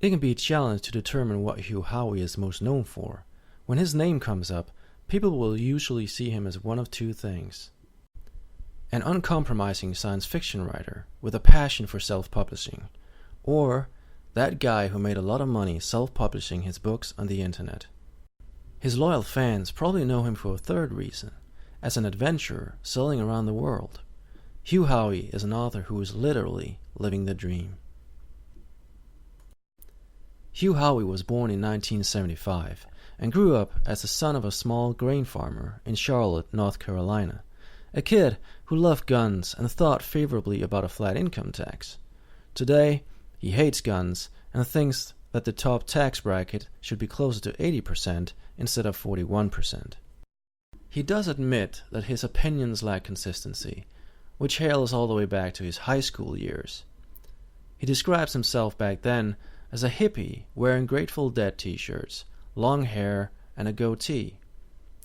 It can be a challenge to determine what Hugh Howey is most known for. When his name comes up, people will usually see him as one of two things: an uncompromising science fiction writer with a passion for self-publishing, or that guy who made a lot of money self-publishing his books on the internet. His loyal fans probably know him for a third reason: as an adventurer sailing around the world. Hugh Howey is an author who is literally living the dream. Hugh Howey was born in 1975 and grew up as the son of a small grain farmer in Charlotte, North Carolina, a kid who loved guns and thought favorably about a flat income tax. Today, he hates guns and thinks that the top tax bracket should be closer to 80% instead of 41%. He does admit that his opinions lack consistency, which hails all the way back to his high school years. He describes himself back then as a hippie wearing Grateful Dead t-shirts, long hair, and a goatee.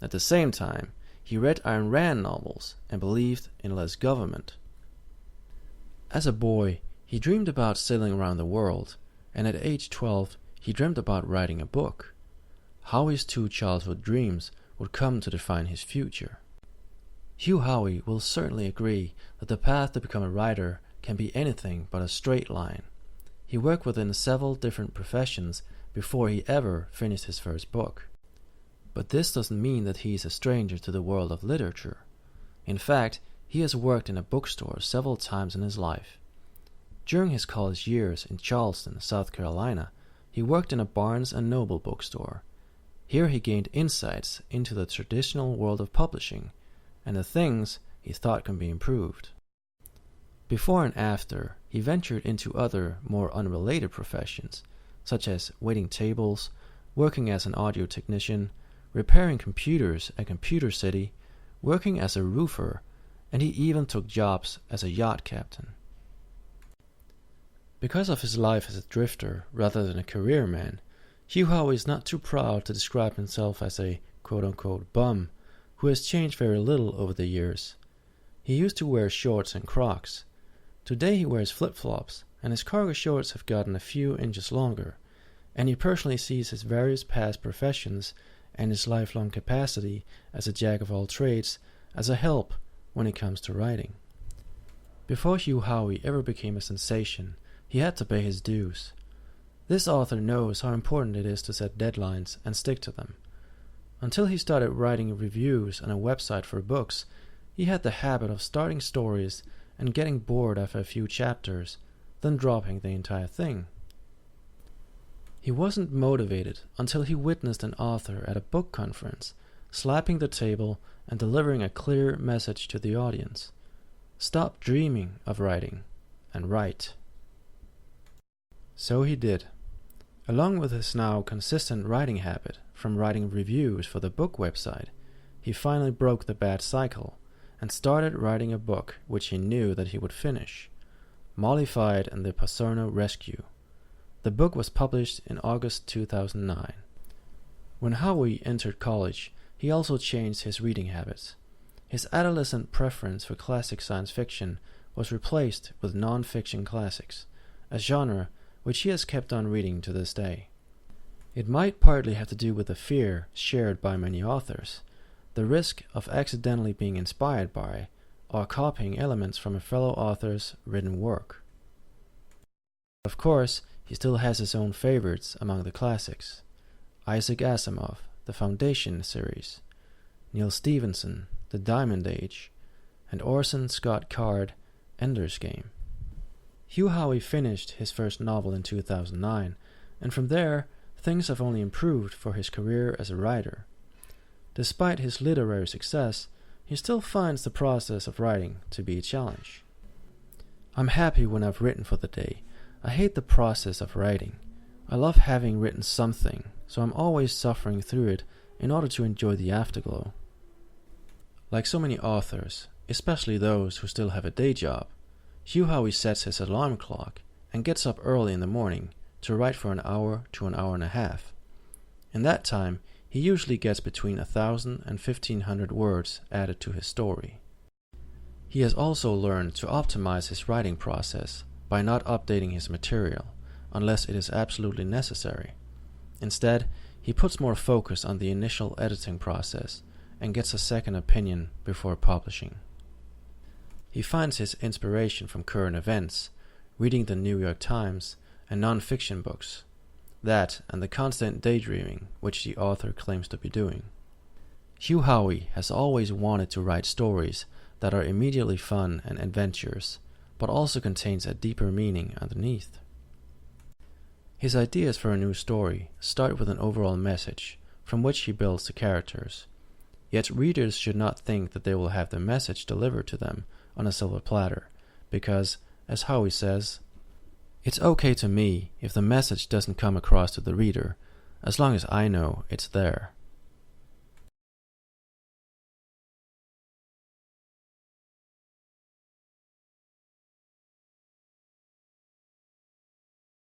At the same time, he read Ayn Rand novels and believed in less government. As a boy, he dreamed about sailing around the world, and at age 12, he dreamt about writing a book. How his two childhood dreams would come to define his future. Hugh Howey will certainly agree that the path to become a writer can be anything but a straight line. He worked within several different professions before he ever finished his first book. But this doesn't mean that he is a stranger to the world of literature. In fact, he has worked in a bookstore several times in his life. During his college years in Charleston, South Carolina, he worked in a Barnes & Noble bookstore. Here he gained insights into the traditional world of publishing and the things he thought can be improved. Before and after, he ventured into other, more unrelated professions, such as waiting tables, working as an audio technician, repairing computers at Computer City, working as a roofer, and he even took jobs as a yacht captain. Because of his life as a drifter rather than a career man, Hugh Howey is not too proud to describe himself as a quote-unquote bum who has changed very little over the years. He used to wear shorts and Crocs. Today he wears flip-flops, and his cargo shorts have gotten a few inches longer, and he personally sees his various past professions and his lifelong capacity as a jack of all trades as a help when it comes to writing. Before Hugh Howey ever became a sensation, he had to pay his dues. This author knows how important it is to set deadlines and stick to them. Until he started writing reviews on a website for books, he had the habit of starting stories and getting bored after a few chapters, then dropping the entire thing. He wasn't motivated until he witnessed an author at a book conference, slapping the table and delivering a clear message to the audience. Stop dreaming of writing and write. So he did. Along with his now consistent writing habit from writing reviews for the book website, he finally broke the bad cycle and started writing a book which he knew that he would finish, Mollified and the Paserno Rescue. The book was published in August 2009. When Howey entered college, he also changed his reading habits. His adolescent preference for classic science fiction was replaced with non-fiction classics, a genre which he has kept on reading to this day. It might partly have to do with the fear shared by many authors, the risk of accidentally being inspired by or copying elements from a fellow author's written work. Of course, he still has his own favorites among the classics: Isaac Asimov, the Foundation series, Neil Stephenson, The Diamond Age, and Orson Scott Card, Ender's Game. Hugh Howey finished his first novel in 2009, and from there, things have only improved for his career as a writer. Despite his literary success, he still finds the process of writing to be a challenge. I'm happy when I've written for the day. I hate the process of writing. I love having written something, so I'm always suffering through it in order to enjoy the afterglow. Like so many authors, especially those who still have a day job, Hugh Howey sets his alarm clock and gets up early in the morning to write for an hour to an hour and a half. In that time, he usually gets between 1,000 and 1,500 words added to his story. He has also learned to optimize his writing process by not updating his material, unless it is absolutely necessary. Instead, he puts more focus on the initial editing process and gets a second opinion before publishing. He finds his inspiration from current events, reading the New York Times, and non-fiction books. That and the constant daydreaming which the author claims to be doing. Hugh Howey has always wanted to write stories that are immediately fun and adventurous, but also contains a deeper meaning underneath. His ideas for a new story start with an overall message, from which he builds the characters. Yet readers should not think that they will have the message delivered to them on a silver platter, because, as Howey says, "It's okay to me if the message doesn't come across to the reader, as long as I know it's there."